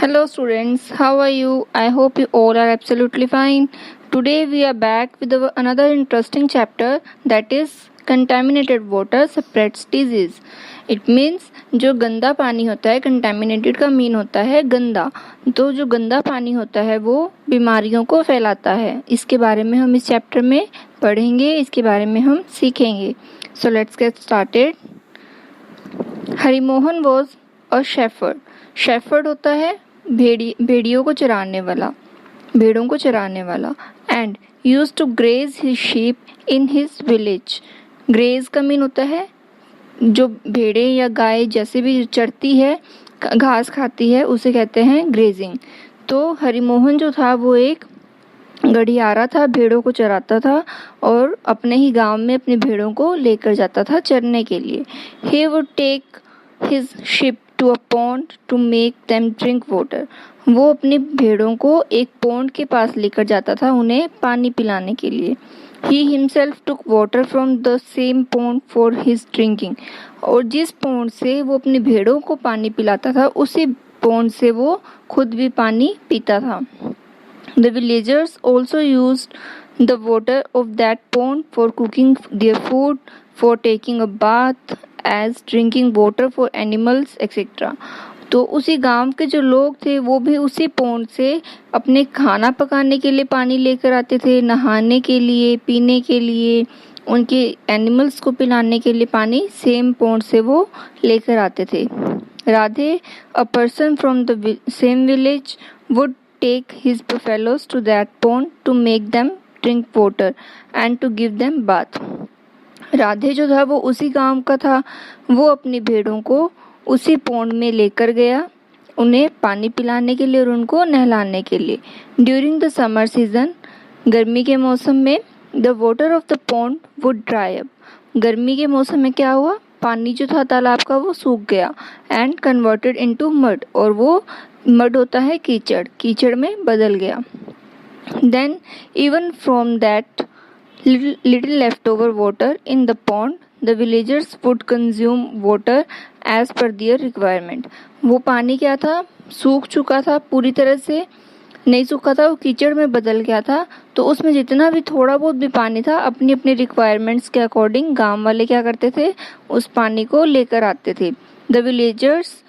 Hello students, how are you? I hope you all are absolutely fine. Today we are back with another interesting chapter, that is contaminated water spreads disease. It means जो गंदा पानी होता है, contaminated का mean होता है गंदा, तो जो गंदा पानी होता है वो बीमारियों को फैलाता है. इसके बारे में हम इस चैप्टर में पढ़ेंगे, इसके बारे में हम सीखेंगे. So let's get started. Harimohan was a shepherd. Shepherd होता है भेड़ियों को चराने वाला, भेड़ों को चराने वाला. And use to graze his sheep in his village. Graze का मीन होता है जो भेड़े या गाय जैसे भी चरती है, घास खाती है, उसे कहते हैं ग्रेजिंग. तो हरिमोहन जो था वो एक गढ़ियारा था, भेड़ों को चराता था और अपने ही गांव में अपनी भेड़ों को लेकर जाता था चरने के लिए. He would take his sheep to a pond to make them drink water. वो अपनी भेड़ों को एक पॉन्ड के पास लेकर जाता था उन्हें पानी पिलाने के लिए. He himself took water from the same pond for his drinking. और जिस पॉन्ड से वो अपनी भेड़ों को पानी पिलाता था उसी पॉन्ड से वो खुद भी पानी पीता था. The villagers also used the water of that pond for cooking their food, for taking a bath, as drinking water for animals, etc. तो उसी गांव के जो लोग थे वो भी उसी पॉन्ड से अपने खाना पकाने के लिए पानी लेकर आते थे, नहाने के लिए, पीने के लिए, उनके एनिमल्स को पिलाने के लिए पानी सेम पॉन्ड से वो लेकर आते थे. Radhe, a person from the same village, would take his buffaloes to that pond to make them drink water and to give them bath. Radhe जो था वो उसी गांव का था, वो अपनी भेड़ों को उसी पॉन्ड में लेकर गया उन्हें पानी पिलाने के लिए और उनको नहलाने के लिए. ड्यूरिंग द समर सीजन, गर्मी के मौसम में, the water of the pond would dry up. गर्मी के मौसम में क्या हुआ, पानी जो था तालाब का वो सूख गया. एंड कन्वर्टेड इनटू मड, और वो मड होता है कीचड़, कीचड़ में बदल गया. Then even from that little left over water in the pond the villagers would consume water as per their requirement. वो पानी क्या था, सूख चुका था, पूरी तरह से नहीं सूखा था, वो कीचड़ में बदल गया था. तो उसमें जितना भी थोड़ा बहुत भी पानी था अपनी अपनी रिक्वायरमेंट्स के अकॉर्डिंग गांव वाले क्या करते थे, उस पानी को लेकर आते थे. The villagers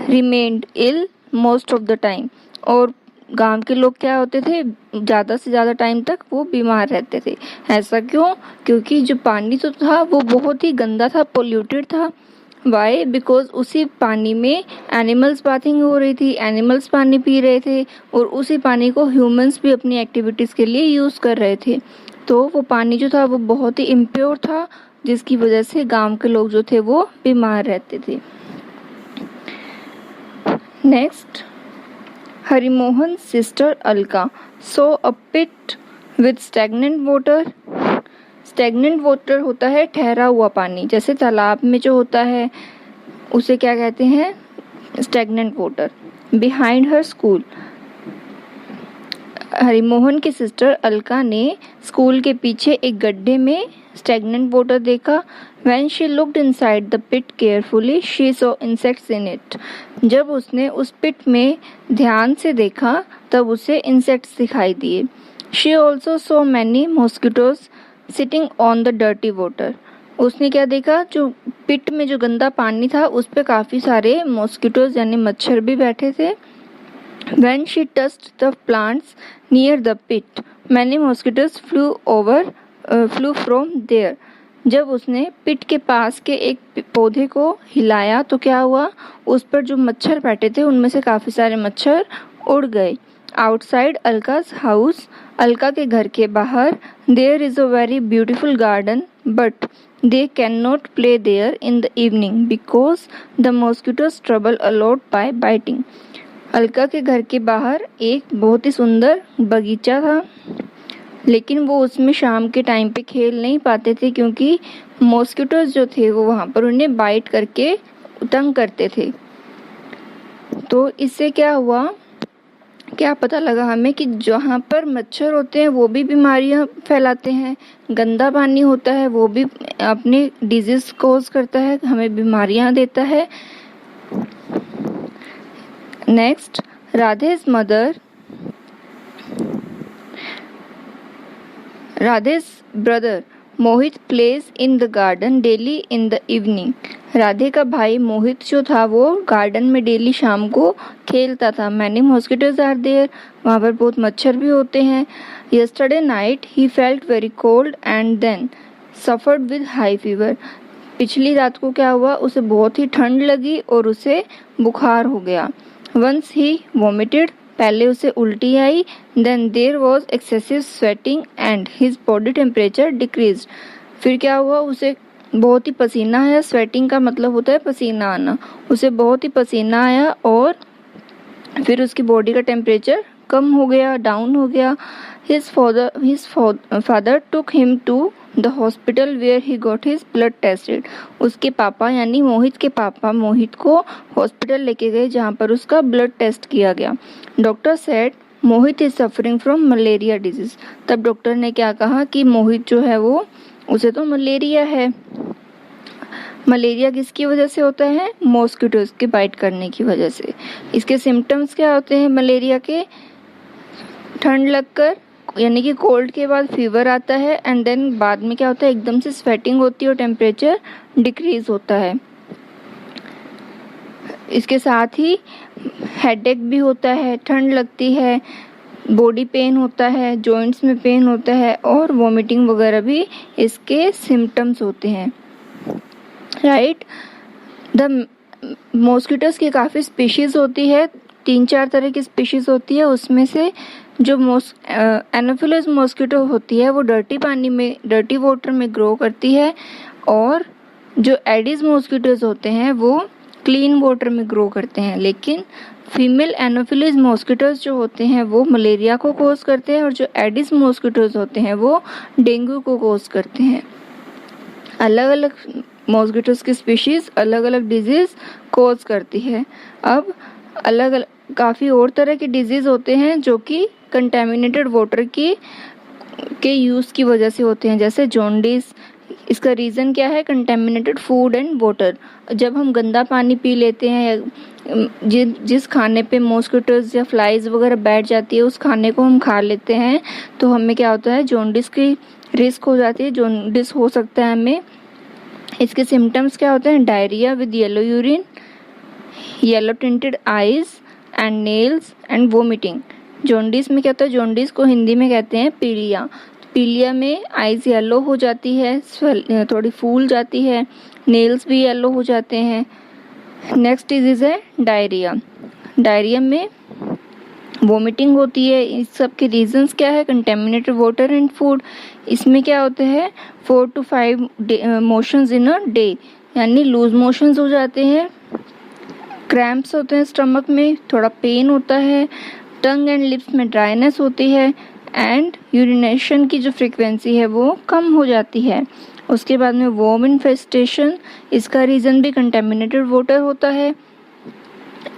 remained ill most of the time. और गांव के लोग क्या होते थे, ज़्यादा से ज़्यादा टाइम तक वो बीमार रहते थे. ऐसा क्यों, क्योंकि जो पानी तो था वो बहुत ही गंदा था, पोल्यूटेड था. वाई, बिकॉज उसी पानी में एनिमल्स बाथिंग हो रही थी, एनिमल्स पानी पी रहे थे और उसी पानी को ह्यूमंस भी अपनी एक्टिविटीज़ के लिए यूज़ कर रहे थे. तो वो पानी जो था वो बहुत ही इम्प्योर था, जिसकी वजह से गांव के लोग जो थे वो बीमार रहते थे. Next, Harimohan sister Alka saw a pit with stagnant water. Stagnant water होता है ठहरा हुआ पानी, जैसे तालाब में जो होता है उसे क्या कहते हैं, stagnant water. Behind her school. Harimohan की सिस्टर अलका ने स्कूल के पीछे एक गड्ढे में स्टैग्नेंट वाटर देखा. When she looked inside the pit carefully, she saw insects in it. जब उसने उस पिट में ध्यान से देखा तब उसे इंसेक्ट्स दिखाई दिए. She also saw many mosquitoes sitting on the dirty water. उसने क्या देखा, जो पिट में जो गंदा पानी था उस पे काफ़ी सारे मॉस्किटोज यानी मच्छर भी बैठे थे. When she touched the plants near the pit, many mosquitoes flew from there. जब उसने पिट के पास के एक पौधे को हिलाया तो क्या हुआ, उस पर जो मच्छर बैठे थे उनमें से काफ़ी सारे मच्छर उड़ गए. आउटसाइड अलका's हाउस, अलका के घर के बाहर, there is a very beautiful garden but they can not play there in the evening because the mosquitoes trouble a lot bye biting. Alka के घर के बाहर एक बहुत ही सुंदर बगीचा था, लेकिन वो उसमें शाम के टाइम पे खेल नहीं पाते थे क्योंकि मॉस्किटोज जो थे वो वहाँ पर उन्हें बाइट करके तंग करते थे. तो इससे क्या हुआ, क्या पता लगा हमें कि जहाँ पर मच्छर होते हैं वो भी बीमारियाँ फैलाते हैं, गंदा पानी होता है वो भी अपने डिजीज कॉज करता है, हमें बीमारियाँ देता है. Next, Radhe's brother Mohit plays in the garden daily in the evening. Radhe का भाई मोहित जो था वो गार्डन में डेली शाम को खेलता था. Many mosquitoes are there. वहाँ पर बहुत मच्छर भी होते हैं. Yesterday night he felt very cold and then suffered with high fever. पिछली रात को क्या हुआ, उसे बहुत ही ठंड लगी और उसे बुखार हो गया. Once he vomited. पहले उसे उल्टी आई. Then there was excessive sweating and his body temperature decreased. फिर क्या हुआ, उसे बहुत ही पसीना आया. स्वेटिंग का मतलब होता है पसीना आना. उसे बहुत ही पसीना आया और फिर उसकी बॉडी का टेम्परेचर कम हो गया, डाउन हो गया. His father took him to the hospital where he got his blood tested. उसके पापा यानी मोहित के पापा मोहित को हॉस्पिटल लेके गए जहाँ पर उसका ब्लड टेस्ट किया गया. Doctor said Mohit is suffering from malaria disease. तब डॉक्टर ने क्या कहा कि मोहित जो है वो उसे तो मलेरिया है. मलेरिया किसकी वजह से होता है? मॉस्किटोज के बाइट करने की वजह से. इसके सिम्टम्स क्या होते हैं मलेरिया के? ठंड लगकर यानी कि कोल्ड के बाद फीवर आता है एंड देन बाद में क्या होता है, एकदम से स्वेटिंग होती है और टेम्परेचर डिक्रीज होता है. इसके साथ ही हेडेक भी होता है, ठंड लगती है, बॉडी पेन होता है, जॉइंट्स में पेन होता है और वॉमिटिंग वगैरह भी इसके सिम्टम्स होते हैं. राइट. द मॉस्किटोज की काफ़ी स्पीशीज़ होती है, 3-4 तरह की स्पीशीज़ होती है. उसमें से जो एनोफिलस मॉस्किटो होती है वो डर्टी वाटर में ग्रो करती है और जो एडिस मॉस्किटोज होते हैं वो क्लीन वाटर में ग्रो करते हैं. लेकिन फीमेल एनोफिलस मॉस्किटोज जो होते हैं वो मलेरिया को कोज करते हैं और जो एडिस मॉस्किटोज होते हैं वो डेंगू को कोज करते हैं. अलग अलग मॉस्किटोज की स्पीशीज अलग अलग डिजीज कोज करती है. अब अलग अलग काफ़ी और तरह के डिजीज होते हैं जो कि कंटेमिनेटेड वाटर के यूज़ की वजह से होते हैं, जैसे जॉन्डिस. इसका रीज़न क्या है? Contaminated food and water. जब हम गंदा पानी पी लेते हैं या जिस खाने पे मॉस्किटोज या फ्लाइज वगैरह बैठ जाती है उस खाने को हम खा लेते हैं तो हमें क्या होता है, जॉन्डिस की रिस्क हो जाती है, जॉन्डिस हो सकता है हमें. इसके सिम्टम्स क्या होते हैं? Diarrhoea with yellow urine, yellow tinted eyes and nails and vomiting. Jaundice में क्या होता है? जॉन्डिस को हिंदी में कहते हैं पीलिया. पीलिया में आईज येलो हो जाती है, थोड़ी फूल जाती है, नेल्स भी येलो हो जाते हैं. नेक्स्ट डिजीज है डायरिया. डायरिया में वोमिटिंग होती है. इस सब के रीजंस क्या है? Contaminated water and food. इसमें क्या होते हैं? 4 to 5 motions in a day, यानी लूज मोशंस हो जाते हैं, क्रैम्प्स होते हैं स्टमक में, थोड़ा पेन होता है, टंग एंड लिप्स में ड्राइनेस होती है एंड यूरिनेशन की जो फ्रीक्वेंसी है वो कम हो जाती है. उसके बाद में वॉर्म इन्फेस्टेशन. इसका रीज़न भी कंटेमिनेटेड वाटर होता है.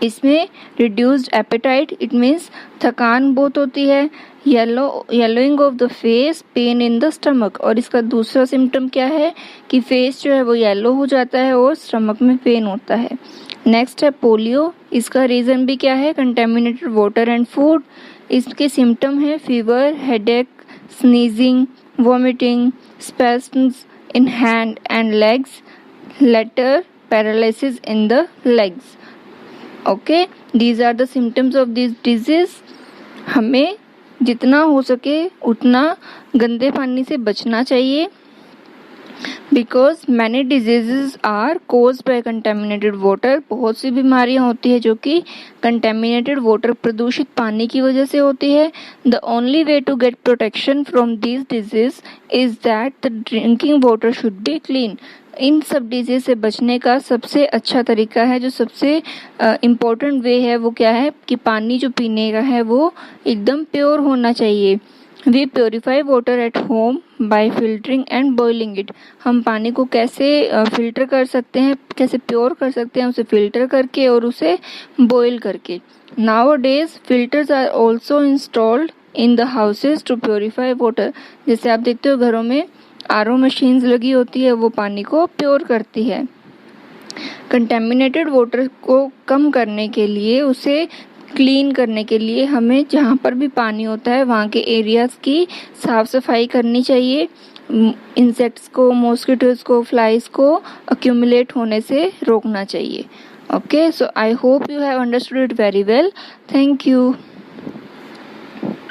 इसमें रिड्यूस्ड एपेटाइट, इट मीन्स थकान बहुत होती है. Yellowing of the face, pain in the stomach. और इसका दूसरा सिम्टम क्या है कि फेस जो है वो येलो हो जाता है और स्टमक में पेन होता है. नेक्स्ट है पोलियो. इसका रीज़न भी क्या है? Contaminated water and food. इसके सिम्टम है fever, headache, sneezing, vomiting, spasms in hand and legs, later paralysis in the legs. Okay, these are the symptoms of this disease. हमें जितना हो सके उतना गंदे पानी से बचना चाहिए because many diseases are caused by contaminated water. बहुत सी बीमारियां होती है जो कि कंटेमिनेटेड वाटर, प्रदूषित पानी की वजह से होती है. The only way to get protection from these disease is that the drinking water should be clean. इन सब डिजीज से बचने का सबसे अच्छा तरीका है, जो सबसे इम्पोर्टेंट वे है वो क्या है कि पानी जो पीने का है वो एकदम प्योर होना चाहिए. We purify water at home by filtering and boiling it. हम पानी को कैसे फिल्टर कर सकते हैं, कैसे प्योर कर सकते हैं? उसे फिल्टर करके और उसे बॉईल करके. Nowadays filters are also installed in the houses to purify water. जैसे आप देखते हो घरों में आरओ मशीन्स लगी होती है, वो पानी को प्योर करती है. कंटेमिनेटेड वाटर को कम करने के लिए उसे क्लीन करने के लिए हमें जहाँ पर भी पानी होता है वहाँ के एरियाज़ की साफ़ सफाई करनी चाहिए, इंसेक्ट्स को, मॉस्किटोज़ को, फ्लाइज को अक्यूमुलेट होने से रोकना चाहिए. Okay, so I hope you have understood it very well. Thank you.